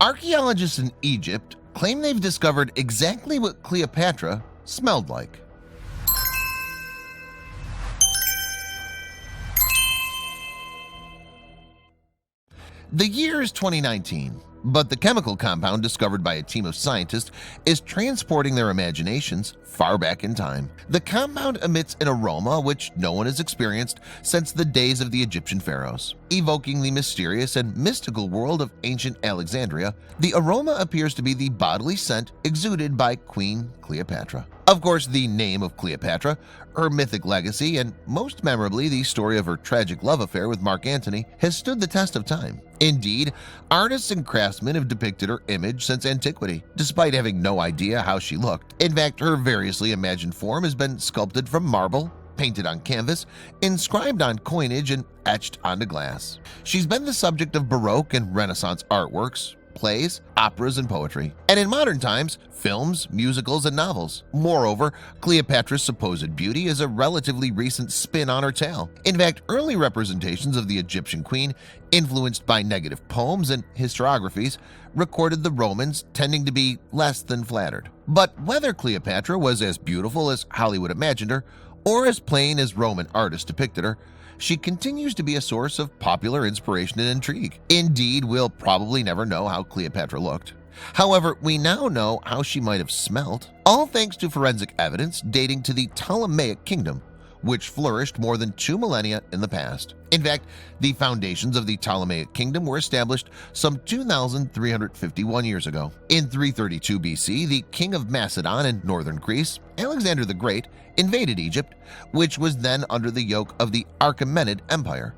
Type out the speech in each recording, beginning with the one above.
Archaeologists in Egypt claim they've discovered exactly what Cleopatra smelled like. The year is 2019, but the chemical compound discovered by a team of scientists is transporting their imaginations far back in time. The compound emits an aroma which no one has experienced since the days of the Egyptian pharaohs. Evoking the mysterious and mystical world of ancient Alexandria, the aroma appears to be the bodily scent exuded by Queen Cleopatra. Of course, the name of Cleopatra, her mythic legacy, and most memorably the story of her tragic love affair with Mark Antony has stood the test of time. Indeed, artists and craftsmen have depicted her image since antiquity, despite having no idea how she looked. In fact, her variously imagined form has been sculpted from marble, painted on canvas, inscribed on coinage, and etched onto glass. She's been the subject of Baroque and Renaissance artworks, plays, operas, and poetry, and in modern times, films, musicals, and novels. Moreover, Cleopatra's supposed beauty is a relatively recent spin on her tale. In fact, early representations of the Egyptian queen, influenced by negative poems and historiographies, recorded the Romans tending to be less than flattered. But whether Cleopatra was as beautiful as Hollywood imagined her, or as plain as Roman artists depicted her, she continues to be a source of popular inspiration and intrigue. Indeed, we'll probably never know how Cleopatra looked. However, we now know how she might have smelt, all thanks to forensic evidence dating to the Ptolemaic kingdom, which flourished more than 2 millennia in the past. In fact, the foundations of the Ptolemaic kingdom were established some 2,351 years ago. In 332 BC, the king of Macedon in northern Greece, Alexander the Great, invaded Egypt, which was then under the yoke of the Achaemenid Empire,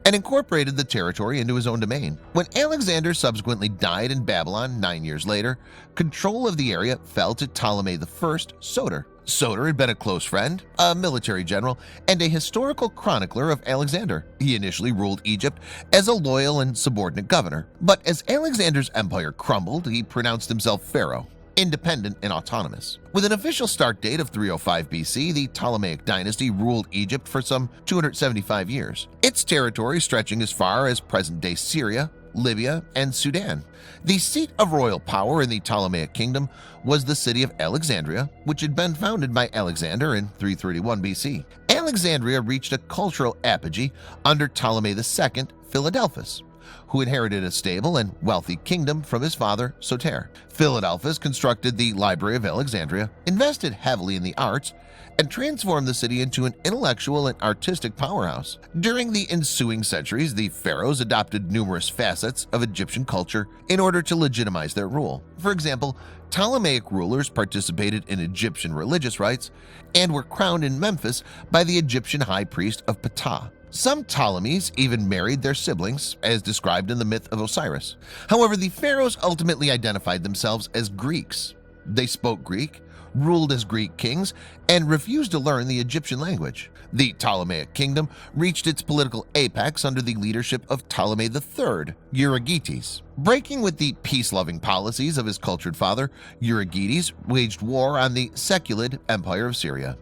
and incorporated the territory into his own domain. When Alexander subsequently died in Babylon 9 years later, control of the area fell to Ptolemy I Soter. Soter had been a close friend, a military general, and a historical chronicler of Alexander. He initially ruled Egypt as a loyal and subordinate governor, but as Alexander's empire crumbled, he pronounced himself pharaoh, independent and autonomous. With an official start date of 305 BC, the Ptolemaic dynasty ruled Egypt for some 275 years, its territory stretching as far as present-day Syria, Libya, and Sudan. The seat of royal power in the Ptolemaic kingdom was the city of Alexandria, which had been founded by Alexander in 331 BC. Alexandria reached a cultural apogee under Ptolemy II Philadelphus, who inherited a stable and wealthy kingdom from his father Soter. Philadelphus constructed the Library of Alexandria, invested heavily in the arts, and transformed the city into an intellectual and artistic powerhouse. During the ensuing centuries, the pharaohs adopted numerous facets of Egyptian culture in order to legitimize their rule. For example, Ptolemaic rulers participated in Egyptian religious rites and were crowned in Memphis by the Egyptian high priest of Ptah. Some Ptolemies even married their siblings, as described in the myth of Osiris. However, the pharaohs ultimately identified themselves as Greeks. They spoke Greek, ruled as Greek kings, and refused to learn the Egyptian language. The Ptolemaic kingdom reached its political apex under the leadership of Ptolemy III Euergetes. Breaking with the peace-loving policies of his cultured father, Euergetes waged war on the Seleucid Empire of Syria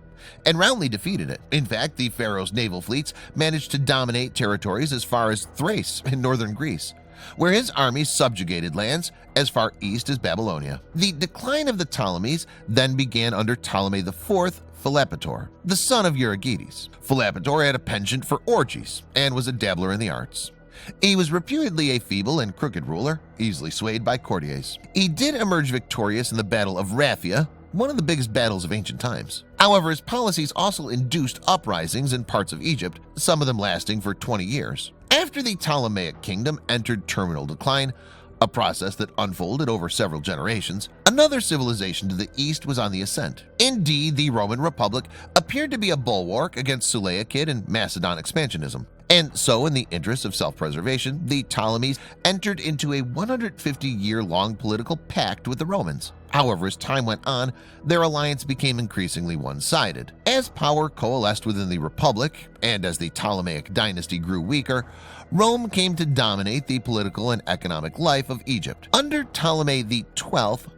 and roundly defeated it. In fact, the pharaoh's naval fleets managed to dominate territories as far as Thrace in northern Greece, where his armies subjugated lands as far east as Babylonia. The decline of the Ptolemies then began under Ptolemy IV Philopator, the son of Euergetes. Philopator had a penchant for orgies and was a dabbler in the arts. He was reputedly a feeble and crooked ruler, easily swayed by courtiers. He did emerge victorious in the Battle of Raphia, one of the biggest battles of ancient times. However, his policies also induced uprisings in parts of Egypt, some of them lasting for 20 years. After the Ptolemaic kingdom entered terminal decline, a process that unfolded over several generations, another civilization to the east was on the ascent. Indeed, the Roman Republic appeared to be a bulwark against Seleucid and Macedon expansionism. And so, in the interest of self-preservation, the Ptolemies entered into a 150-year-long political pact with the Romans. However, as time went on, their alliance became increasingly one-sided. As power coalesced within the Republic, and as the Ptolemaic dynasty grew weaker, Rome came to dominate the political and economic life of Egypt. Under Ptolemy XII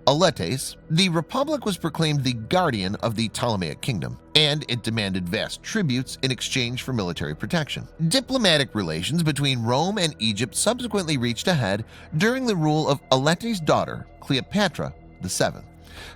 Auletes, the Republic was proclaimed the guardian of the Ptolemaic kingdom, and it demanded vast tributes in exchange for military protection. Diplomatic relations between Rome and Egypt subsequently reached a head during the rule of Auletes' daughter, Cleopatra VII.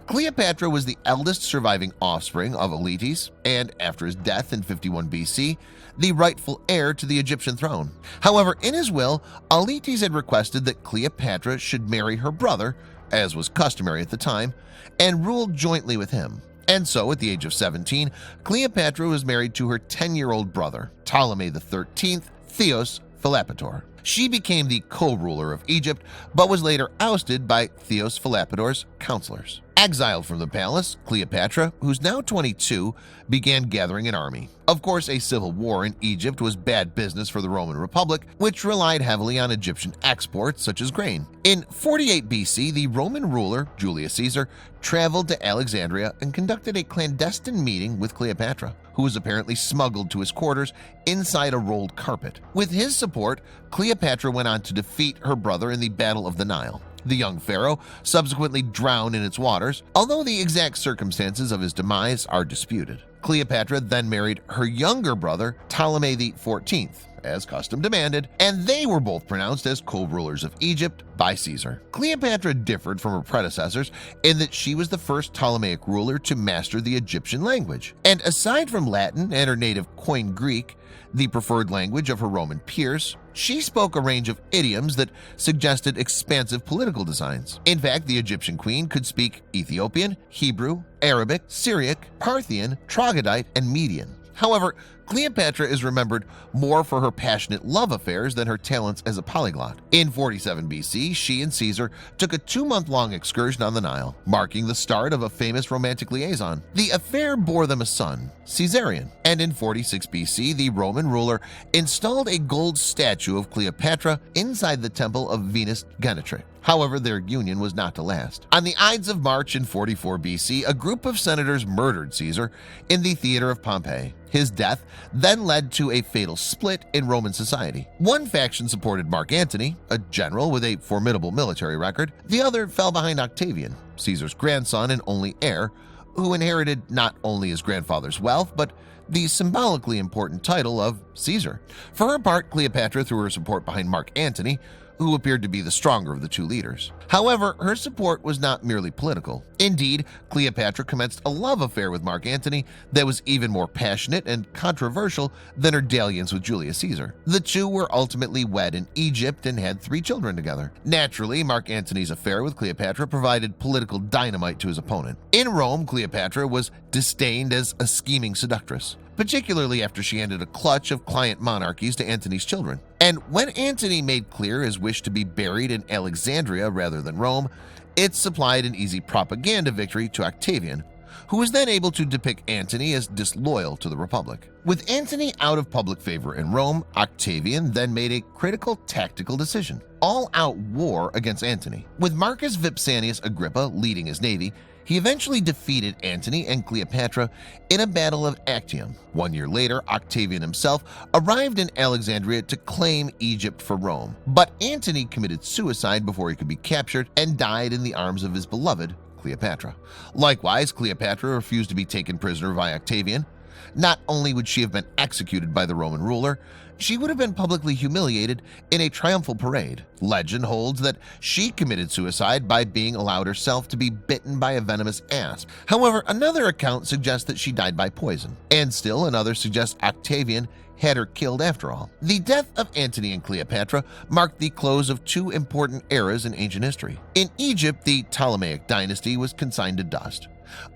Cleopatra was the eldest surviving offspring of Auletes, and after his death in 51 BC, the rightful heir to the Egyptian throne. However, in his will, Auletes had requested that Cleopatra should marry her brother, as was customary at the time, and rule jointly with him. And so, at the age of 17, Cleopatra was married to her 10-year-old brother, Ptolemy XIII Theos Philopator. She became the co-ruler of Egypt, but was later ousted by Theos Philopator's counselors. Exiled from the palace, Cleopatra, who's now 22, began gathering an army. Of course, a civil war in Egypt was bad business for the Roman Republic, which relied heavily on Egyptian exports such as grain. In 48 BC, the Roman ruler, Julius Caesar, traveled to Alexandria and conducted a clandestine meeting with Cleopatra, who was apparently smuggled to his quarters inside a rolled carpet. With his support, Cleopatra went on to defeat her brother in the Battle of the Nile. The young pharaoh subsequently drowned in its waters, although the exact circumstances of his demise are disputed. Cleopatra then married her younger brother, Ptolemy XIV, as custom demanded, and they were both pronounced as co-rulers of Egypt by Caesar. Cleopatra differed from her predecessors in that she was the first Ptolemaic ruler to master the Egyptian language. And aside from Latin and her native Koine Greek, the preferred language of her Roman peers, she spoke a range of idioms that suggested expansive political designs. In fact, the Egyptian queen could speak Ethiopian, Hebrew, Arabic, Syriac, Parthian, Troglodyte, and Median. However, Cleopatra is remembered more for her passionate love affairs than her talents as a polyglot. In 47 BC, she and Caesar took a 2-month-long excursion on the Nile, marking the start of a famous romantic liaison. The affair bore them a son, Caesarion, and in 46 BC, the Roman ruler installed a gold statue of Cleopatra inside the temple of Venus Genetrix. However, their union was not to last. On the Ides of March in 44 BC, a group of senators murdered Caesar in the theater of Pompeii. His death then led to a fatal split in Roman society. One faction supported Mark Antony, a general with a formidable military record. The other fell behind Octavian, Caesar's grandson and only heir, who inherited not only his grandfather's wealth, but the symbolically important title of Caesar. For her part, Cleopatra threw her support behind Mark Antony, who appeared to be the stronger of the two leaders. However, her support was not merely political. Indeed, Cleopatra commenced a love affair with Mark Antony that was even more passionate and controversial than her dalliance with Julius Caesar. The two were ultimately wed in Egypt and had 3 children together. Naturally, Mark Antony's affair with Cleopatra provided political dynamite to his opponent. In Rome, Cleopatra was disdained as a scheming seductress, particularly after she handed a clutch of client monarchies to Antony's children. And when Antony made clear his wish to be buried in Alexandria rather than Rome, it supplied an easy propaganda victory to Octavian, who was then able to depict Antony as disloyal to the Republic. With Antony out of public favor in Rome, Octavian then made a critical tactical decision: all-out war against Antony. With Marcus Vipsanius Agrippa leading his navy, he eventually defeated Antony and Cleopatra in a battle of Actium. 1 year later, Octavian himself arrived in Alexandria to claim Egypt for Rome. But Antony committed suicide before he could be captured and died in the arms of his beloved Cleopatra. Likewise, Cleopatra refused to be taken prisoner by Octavian. Not only would she have been executed by the Roman ruler, she would have been publicly humiliated in a triumphal parade. Legend holds that she committed suicide by being allowed herself to be bitten by a venomous asp. However, another account suggests that she died by poison, and still another suggests Octavian had her killed after all. The death of Antony and Cleopatra marked the close of 2 important eras in ancient history. In Egypt, the Ptolemaic dynasty was consigned to dust,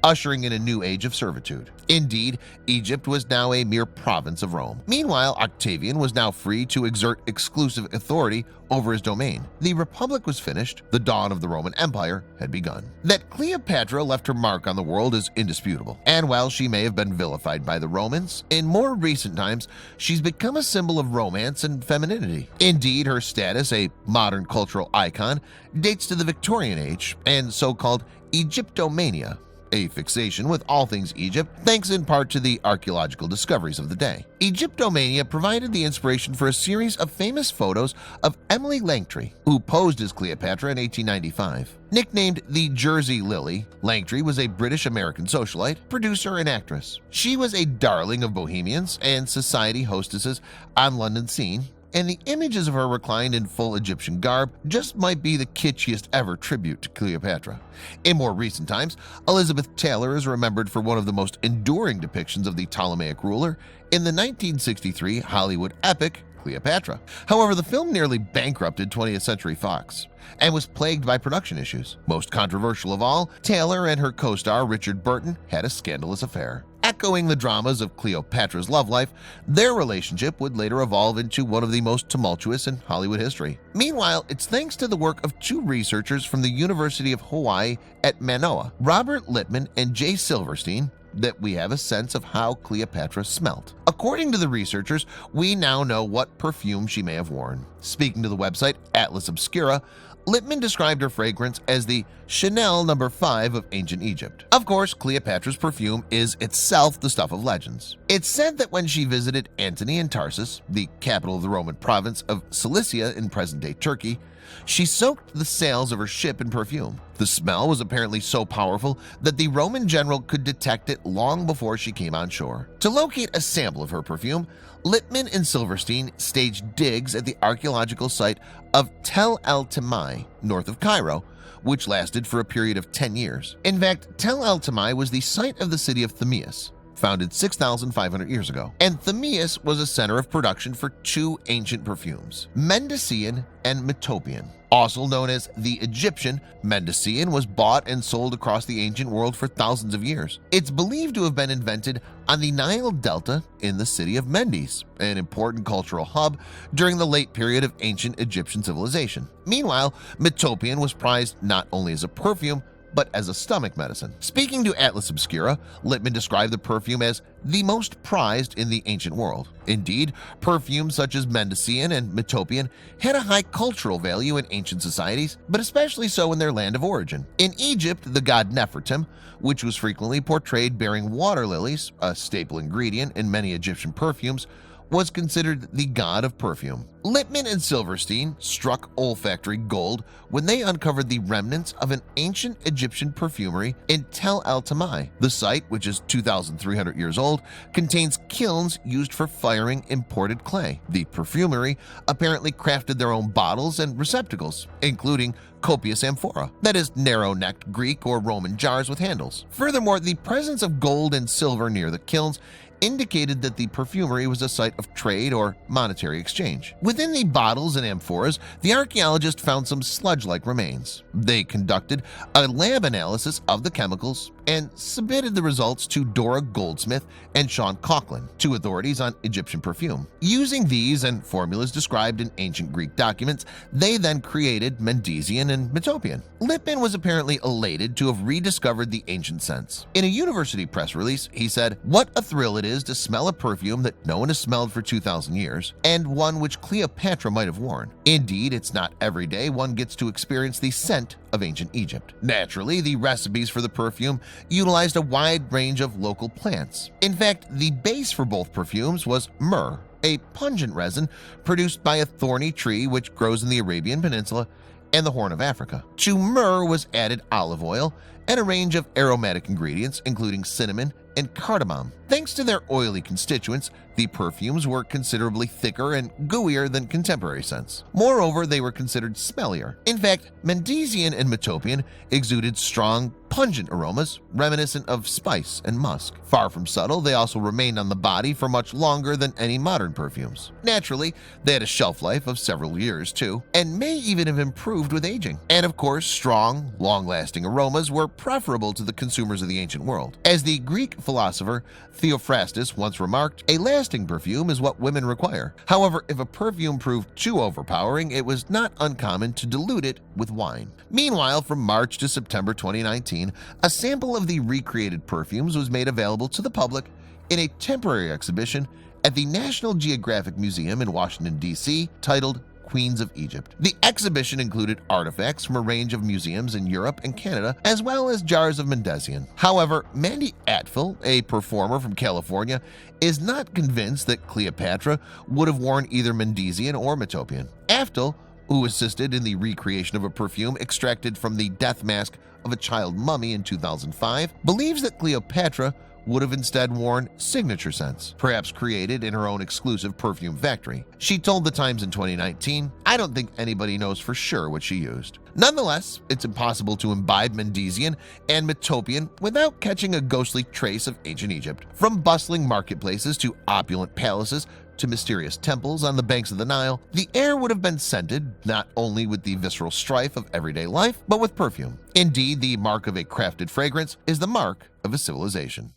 ushering in a new age of servitude. Indeed, Egypt was now a mere province of Rome. Meanwhile, Octavian was now free to exert exclusive authority over his domain. The Republic was finished, the dawn of the Roman Empire had begun. That Cleopatra left her mark on the world is indisputable, and while she may have been vilified by the Romans, in more recent times she's become a symbol of romance and femininity. Indeed, her status, a modern cultural icon, dates to the Victorian age and so-called Egyptomania, a fixation with all things Egypt, thanks in part to the archaeological discoveries of the day. Egyptomania provided the inspiration for a series of famous photos of Emily Langtry, who posed as Cleopatra in 1895. Nicknamed the Jersey Lily, Langtry was a British-American socialite, producer, and actress. She was a darling of bohemians and society hostesses on London's scene, and the images of her reclined in full Egyptian garb just might be the kitschiest ever tribute to Cleopatra. In more recent times, Elizabeth Taylor is remembered for one of the most enduring depictions of the Ptolemaic ruler in the 1963 Hollywood epic Cleopatra. However, the film nearly bankrupted 20th Century Fox and was plagued by production issues. Most controversial of all, Taylor and her co-star Richard Burton had a scandalous affair. Echoing the dramas of Cleopatra's love life, their relationship would later evolve into one of the most tumultuous in Hollywood history. Meanwhile, it's thanks to the work of two researchers from the University of Hawaii at Manoa, Robert Littman and Jay Silverstein, that we have a sense of how Cleopatra smelt. According to the researchers, we now know what perfume she may have worn. Speaking to the website Atlas Obscura, Littman described her fragrance as the Chanel No. 5 of ancient Egypt. Of course, Cleopatra's perfume is itself the stuff of legends. It's said that when she visited Antony in Tarsus, the capital of the Roman province of Cilicia in present-day Turkey, she soaked the sails of her ship in perfume. The smell was apparently so powerful that the Roman general could detect it long before she came on shore. To locate a sample of her perfume, Littman and Silverstein staged digs at the archaeological site of Tel el-Tamai, north of Cairo, which lasted for a period of 10 years. In fact, Tel el-Tamai was the site of the city of Themius, founded 6,500 years ago. And Themius was a center of production for two ancient perfumes, Mendician and Metopian. Also known as the Egyptian, Mendician was bought and sold across the ancient world for thousands of years. It's believed to have been invented on the Nile Delta in the city of Mendes, an important cultural hub during the late period of ancient Egyptian civilization. Meanwhile, Metopian was prized not only as a perfume, but as a stomach medicine. Speaking to Atlas Obscura, Littman described the perfume as the most prized in the ancient world. Indeed, perfumes such as Mendician and Metopian had a high cultural value in ancient societies, but especially so in their land of origin. In Egypt, the god Nefertim, which was frequently portrayed bearing water lilies, a staple ingredient in many Egyptian perfumes, was considered the god of perfume. Littman and Silverstein struck olfactory gold when they uncovered the remnants of an ancient Egyptian perfumery in Tel el-Tamai. The site, which is 2,300 years old, contains kilns used for firing imported clay. The perfumery apparently crafted their own bottles and receptacles, including copious amphora, that is, narrow-necked Greek or Roman jars with handles. Furthermore, the presence of gold and silver near the kilns indicated that the perfumery was a site of trade or monetary exchange. Within the bottles and amphoras, the archaeologists found some sludge-like remains. They conducted a lab analysis of the chemicals and submitted the results to Dora Goldsmith and Sean Coughlin, two authorities on Egyptian perfume. Using these and formulas described in ancient Greek documents, they then created Mendician and Metopian. Littman was apparently elated to have rediscovered the ancient scents. In a university press release, he said, "What a thrill it is to smell a perfume that no one has smelled for 2,000 years, and one which Cleopatra might have worn. Indeed, it's not every day one gets to experience the scent of ancient Egypt." Naturally, the recipes for the perfume utilized a wide range of local plants. In fact, the base for both perfumes was myrrh, a pungent resin produced by a thorny tree which grows in the Arabian Peninsula and the Horn of Africa. To myrrh was added olive oil and a range of aromatic ingredients, including cinnamon and cardamom. Thanks to their oily constituents, the perfumes were considerably thicker and gooier than contemporary scents. Moreover, they were considered smellier. In fact, Mendician and Metopian exuded strong, pungent aromas reminiscent of spice and musk. Far from subtle, they also remained on the body for much longer than any modern perfumes. Naturally, they had a shelf life of several years too, and may even have improved with aging. And of course, strong, long-lasting aromas were preferable to the consumers of the ancient world. As the Greek philosopher Theophrastus once remarked, "A lasting perfume is what women require." However, if a perfume proved too overpowering, it was not uncommon to dilute it with wine. Meanwhile, from March to September 2019, a sample of the recreated perfumes was made available to the public in a temporary exhibition at the National Geographic Museum in Washington, D.C., titled Queens of Egypt. The exhibition included artifacts from a range of museums in Europe and Canada, as well as jars of Mendesian. However, Mandy Atfill, a performer from California, is not convinced that Cleopatra would have worn either Mendesian or Metopian. Atfill, who assisted in the recreation of a perfume extracted from the death mask of a child mummy in 2005, believes that Cleopatra would have instead worn signature scents, perhaps created in her own exclusive perfume factory. She told The Times in 2019, "I don't think anybody knows for sure what she used." Nonetheless, it's impossible to imbibe Mendesian and Metopian without catching a ghostly trace of ancient Egypt. From bustling marketplaces to opulent palaces to mysterious temples on the banks of the Nile, the air would have been scented not only with the visceral strife of everyday life, but with perfume. Indeed, the mark of a crafted fragrance is the mark of a civilization.